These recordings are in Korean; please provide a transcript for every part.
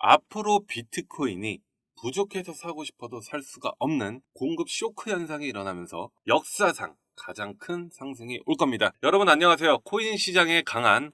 앞으로 비트코인이 부족해서 사고 싶어도 살 수가 없는 공급 쇼크 현상이 일어나면서 역사상 가장 큰 상승이 올 겁니다. 여러분 안녕하세요. 코인 시장의 강한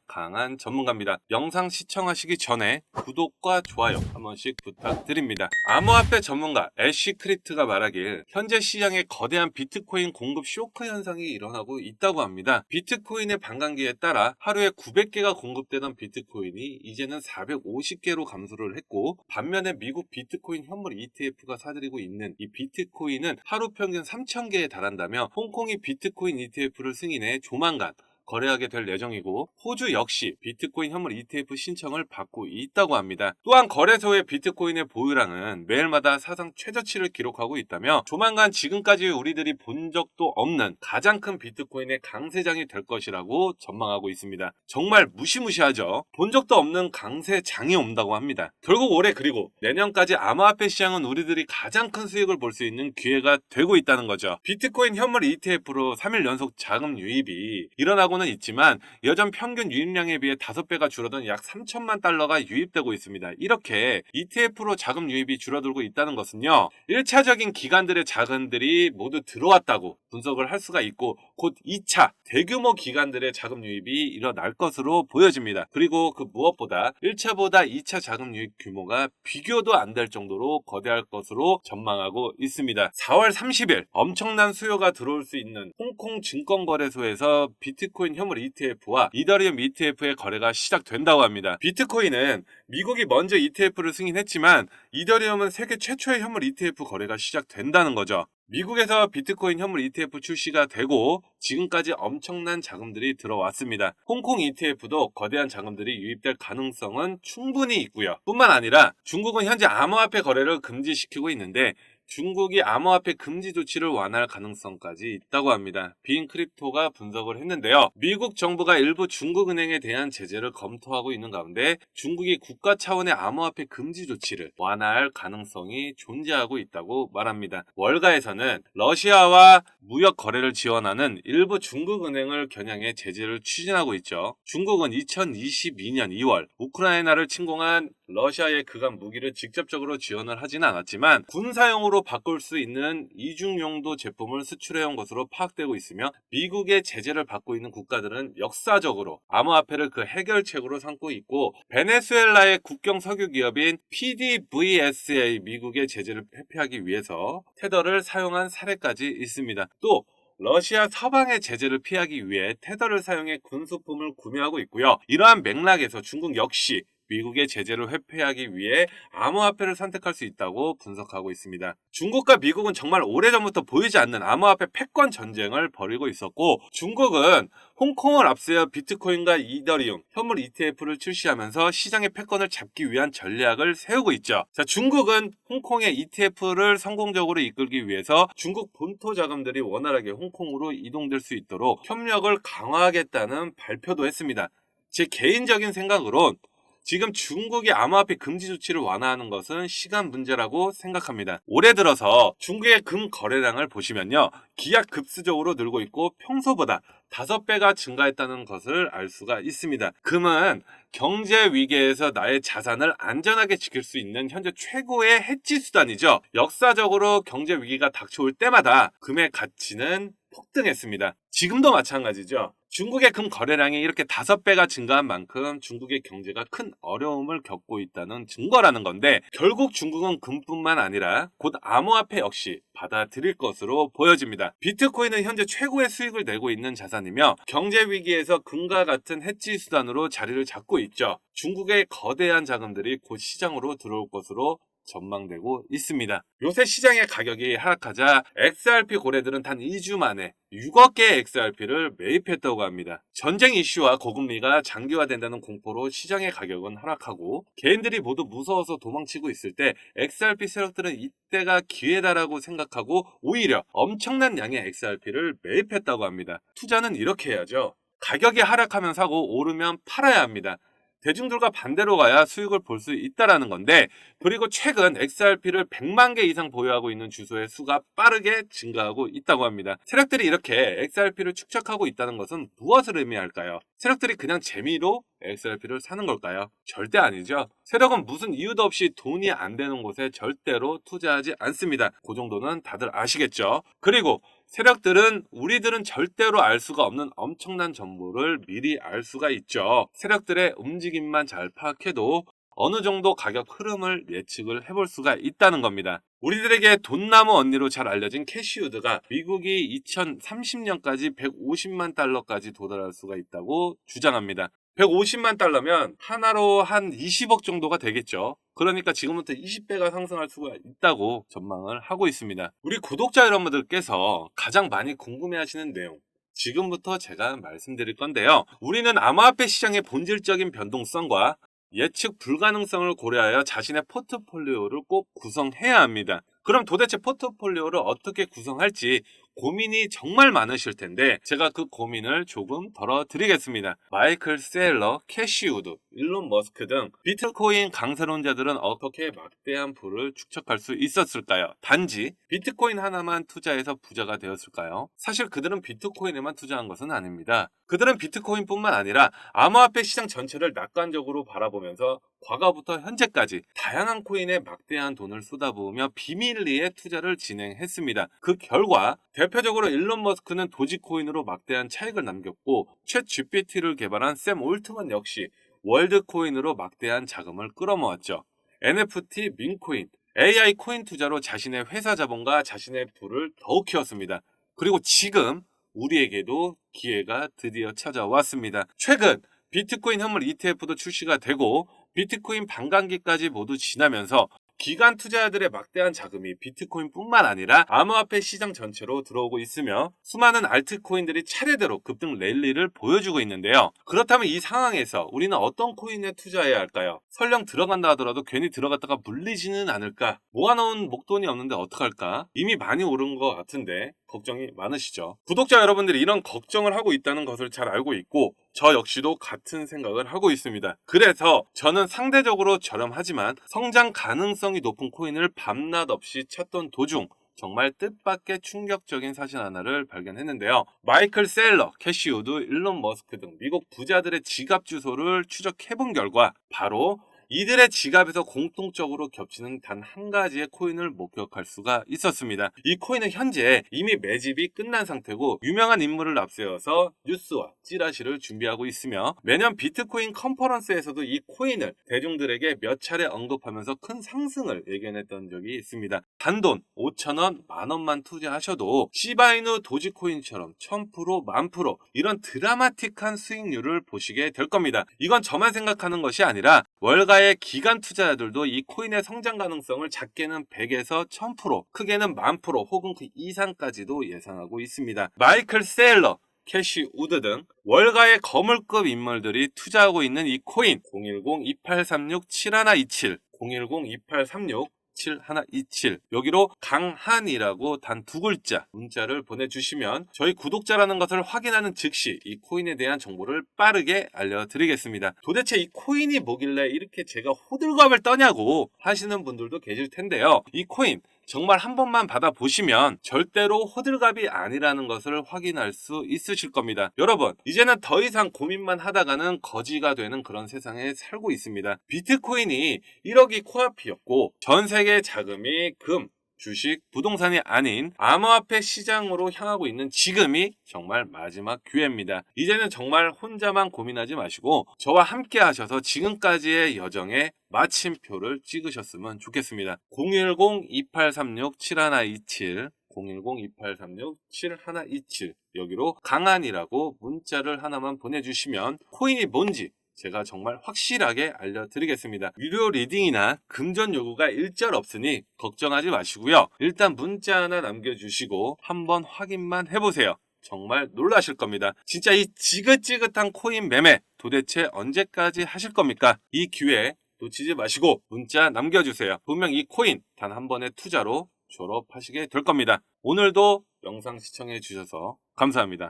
전문가입니다. 영상 시청하시기 전에 구독과 좋아요 한 번씩 부탁드립니다. 암호화폐 전문가 애쉬크립트가 말하길 현재 시장에 거대한 비트코인 공급 쇼크 현상이 일어나고 있다고 합니다. 비트코인의 반감기에 따라 하루에 900개가 공급되던 비트코인이 이제는 450개로 감소를 했고, 반면에 미국 비트코인 현물 ETF가 사들이고 있는 이 비트코인은 하루 평균 3000개에 달한다며 홍콩이 비트코인 ETF를 승인해 조만간 거래하게 될 예정이고, 호주 역시 비트코인 현물 ETF 신청을 받고 있다고 합니다. 또한 거래소의 비트코인의 보유량은 매일마다 사상 최저치를 기록하고 있다며 조만간 지금까지 우리들이 본 적도 없는 가장 큰 비트코인의 강세장이 될 것이라고 전망하고 있습니다. 정말 무시무시하죠. 본 적도 없는 강세장이 온다고 합니다. 결국 올해 그리고 내년까지 암호화폐 시장은 우리들이 가장 큰 수익을 볼 수 있는 기회가 되고 있다는 거죠. 비트코인 현물 ETF로 3일 연속 자금 유입이 일어나고는 있지만 여전 평균 유입량에 비해 5배가 줄어든 약 3천만 달러가 유입되고 있습니다. 이렇게 ETF로 자금 유입이 줄어들고 있다는 것은요, 1차적인 기관들의 자금들이 모두 들어왔다고 분석을 할 수가 있고, 곧 2차 대규모 기관들의 자금 유입이 일어날 것으로 보여집니다. 그리고 그 무엇보다 1차보다 2차 자금 유입 규모가 비교도 안 될 정도로 거대할 것으로 전망하고 있습니다. 4월 30일 엄청난 수요가 들어올 수 있는 홍콩 증권거래소에서 비트코인 현물 ETF와 이더리움 ETF의 거래가 시작된다고 합니다. 비트코인은 미국이 먼저 ETF를 승인했지만 이더리움은 세계 최초의 현물 ETF 거래가 시작된다는 거죠. 미국에서 비트코인 현물 ETF 출시가 되고 지금까지 엄청난 자금들이 들어왔습니다. 홍콩 ETF도 거대한 자금들이 유입될 가능성은 충분히 있고요. 뿐만 아니라 중국은 현재 암호화폐 거래를 금지시키고 있는데 중국이 암호화폐 금지 조치를 완화할 가능성까지 있다고 합니다. 빈크립토가 분석을 했는데요. 미국 정부가 일부 중국은행에 대한 제재를 검토하고 있는 가운데 중국이 국가 차원의 암호화폐 금지 조치를 완화할 가능성이 존재하고 있다고 말합니다. 월가에서는 러시아와 무역 거래를 지원하는 일부 중국은행을 겨냥해 제재를 추진하고 있죠. 중국은 2022년 2월 우크라이나를 침공한 러시아의 그간 무기를 직접적으로 지원을 하지는 않았지만 군사용으로 바꿀 수 있는 이중용도 제품을 수출해온 것으로 파악되고 있으며, 미국의 제재를 받고 있는 국가들은 역사적으로 암호화폐를 그 해결책으로 삼고 있고, 베네수엘라의 국경 석유 기업인 PDVSA 미국의 제재를 회피하기 위해서 테더를 사용한 사례까지 있습니다. 또 러시아 서방의 제재를 피하기 위해 테더를 사용해 군수품을 구매하고 있고요. 이러한 맥락에서 중국 역시 미국의 제재를 회피하기 위해 암호화폐를 선택할 수 있다고 분석하고 있습니다. 중국과 미국은 정말 오래전부터 보이지 않는 암호화폐 패권 전쟁을 벌이고 있었고, 중국은 홍콩을 앞세워 비트코인과 이더리움, 현물 ETF를 출시하면서 시장의 패권을 잡기 위한 전략을 세우고 있죠. 자, 중국은 홍콩의 ETF를 성공적으로 이끌기 위해서 중국 본토 자금들이 원활하게 홍콩으로 이동될 수 있도록 협력을 강화하겠다는 발표도 했습니다. 제 개인적인 생각으론 지금 중국이 암호화폐 금지 조치를 완화하는 것은 시간 문제라고 생각합니다. 올해 들어서 중국의 금 거래량을 보시면요, 기하급수적으로 늘고 있고 평소보다 5배가 증가했다는 것을 알 수가 있습니다. 금은 경제 위기에서 나의 자산을 안전하게 지킬 수 있는 현재 최고의 해지 수단이죠. 역사적으로 경제 위기가 닥쳐올 때마다 금의 가치는 폭등했습니다. 지금도 마찬가지죠. 중국의 금 거래량이 이렇게 5배가 증가한 만큼 중국의 경제가 큰 어려움을 겪고 있다는 증거라는 건데, 결국 중국은 금뿐만 아니라 곧 암호화폐 역시 받아들일 것으로 보여집니다. 비트코인은 현재 최고의 수익을 내고 있는 자산이며 경제 위기에서 금과 같은 해지 수단으로 자리를 잡고 있죠. 중국의 거대한 자금들이 곧 시장으로 들어올 것으로 전망되고 있습니다. 요새 시장의 가격이 하락하자 XRP 고래들은 단 2주 만에 6억 개의 XRP를 매입했다고 합니다. 전쟁 이슈와 고금리가 장기화된다는 공포로 시장의 가격은 하락하고 개인들이 모두 무서워서 도망치고 있을 때 XRP 세력들은 이때가 기회다라고 생각하고 오히려 엄청난 양의 XRP를 매입했다고 합니다. 투자는 이렇게 해야죠. 가격이 하락하면 사고 오르면 팔아야 합니다. 대중들과 반대로 가야 수익을 볼 수 있다라는 건데, 그리고 최근 XRP를 100만 개 이상 보유하고 있는 주소의 수가 빠르게 증가하고 있다고 합니다. 세력들이 이렇게 XRP를 축적하고 있다는 것은 무엇을 의미할까요? 세력들이 그냥 재미로 XRP를 사는 걸까요? 절대 아니죠. 세력은 무슨 이유도 없이 돈이 안 되는 곳에 절대로 투자하지 않습니다. 그 정도는 다들 아시겠죠? 그리고 세력들은 우리들은 절대로 알 수가 없는 엄청난 정보를 미리 알 수가 있죠. 세력들의 움직임만 잘 파악해도 어느 정도 가격 흐름을 예측을 해볼 수가 있다는 겁니다. 우리들에게 돈나무 언니로 잘 알려진 캐시우드가 미국이 2030년까지 150만 달러까지 도달할 수가 있다고 주장합니다. 150만 달러면 하나로 한 20억 정도가 되겠죠. 그러니까 지금부터 20배가 상승할 수가 있다고 전망을 하고 있습니다. 우리 구독자 여러분들께서 가장 많이 궁금해하시는 내용, 지금부터 제가 말씀드릴 건데요. 우리는 암호화폐 시장의 본질적인 변동성과 예측 불가능성을 고려하여 자신의 포트폴리오를 꼭 구성해야 합니다. 그럼 도대체 포트폴리오를 어떻게 구성할지 고민이 정말 많으실 텐데, 제가 그 고민을 조금 덜어드리겠습니다. 마이클 셀러, 캐시우드, 일론 머스크 등 비트코인 강세론자들은 어떻게 막대한 부를 축적할 수 있었을까요? 단지 비트코인 하나만 투자해서 부자가 되었을까요? 사실 그들은 비트코인에만 투자한 것은 아닙니다. 그들은 비트코인뿐만 아니라 암호화폐 시장 전체를 낙관적으로 바라보면서 과거부터 현재까지 다양한 코인에 막대한 돈을 쏟아부으며 비밀리에 투자를 진행했습니다. 그 결과 대표적으로 일론 머스크는 도지코인으로 막대한 차익을 남겼고, 챗 GPT를 개발한 샘 올트먼 역시 월드코인으로 막대한 자금을 끌어모았죠. NFT, 민코인, AI 코인 투자로 자신의 회사 자본과 자신의 부를 더욱 키웠습니다. 그리고 지금 우리에게도 기회가 드디어 찾아왔습니다. 최근 비트코인 현물 ETF도 출시가 되고 비트코인 반감기까지 모두 지나면서 기관 투자자들의 막대한 자금이 비트코인뿐만 아니라 암호화폐 시장 전체로 들어오고 있으며 수많은 알트코인들이 차례대로 급등 랠리를 보여주고 있는데요. 그렇다면 이 상황에서 우리는 어떤 코인에 투자해야 할까요? 설령 들어간다 하더라도 괜히 들어갔다가 물리지는 않을까? 모아놓은 목돈이 없는데 어떡할까? 이미 많이 오른 것 같은데 걱정이 많으시죠? 구독자 여러분들이 이런 걱정을 하고 있다는 것을 잘 알고 있고 저 역시도 같은 생각을 하고 있습니다. 그래서 저는 상대적으로 저렴하지만 성장 가능성이 높은 코인을 밤낮 없이 찾던 도중 정말 뜻밖의 충격적인 사실 하나를 발견했는데요. 마이클 셀러, 캐시우드, 일론 머스크 등 미국 부자들의 지갑 주소를 추적해본 결과 바로 이들의 지갑에서 공통적으로 겹치는 단 한 가지의 코인을 목격할 수가 있었습니다. 이 코인은 현재 이미 매집이 끝난 상태고 유명한 인물을 앞세워서 뉴스와 찌라시를 준비하고 있으며 매년 비트코인 컨퍼런스에서도 이 코인을 대중들에게 몇 차례 언급하면서 큰 상승을 예견했던 적이 있습니다. 단돈 5,000원, 만원만 투자하셔도 시바이누 도지코인처럼 1000%, 10,000% 이런 드라마틱한 수익률을 보시게 될 겁니다. 이건 저만 생각하는 것이 아니라 월가의 기관 투자자들도 이 코인의 성장 가능성을 작게는 100에서 1000%, 크게는 10,000% 혹은 그 이상까지도 예상하고 있습니다. 마이클 셀러, 캐시 우드 등 월가의 거물급 인물들이 투자하고 있는 이 코인 010-2836-7127 010-2836-7127 여기로 강한이라고 단 두 글자 문자를 보내주시면 저희 구독자라는 것을 확인하는 즉시 이 코인에 대한 정보를 빠르게 알려드리겠습니다. 도대체 이 코인이 뭐길래 이렇게 제가 호들갑을 떠냐고 하시는 분들도 계실 텐데요. 이 코인 정말 한 번만 받아보시면 절대로 호들갑이 아니라는 것을 확인할 수 있으실 겁니다. 여러분, 이제는 더 이상 고민만 하다가는 거지가 되는 그런 세상에 살고 있습니다. 비트코인이 1억이 코앞이었고 전 세계 자금이 금, 주식, 부동산이 아닌 암호화폐 시장으로 향하고 있는 지금이 정말 마지막 기회입니다. 이제는 정말 혼자만 고민하지 마시고 저와 함께 하셔서 지금까지의 여정에 마침표를 찍으셨으면 좋겠습니다. 010-2836-7127 010-2836-7127 여기로 강한이라고 문자를 하나만 보내주시면 코인이 뭔지 제가 정말 확실하게 알려드리겠습니다. 유료 리딩이나 금전 요구가 일절 없으니 걱정하지 마시고요. 일단 문자 하나 남겨주시고 한번 확인만 해보세요. 정말 놀라실 겁니다. 진짜 이 지긋지긋한 코인 매매 도대체 언제까지 하실 겁니까? 이 기회 놓치지 마시고 문자 남겨주세요. 분명 이 코인 단 한 번의 투자로 졸업하시게 될 겁니다. 오늘도 영상 시청해 주셔서 감사합니다.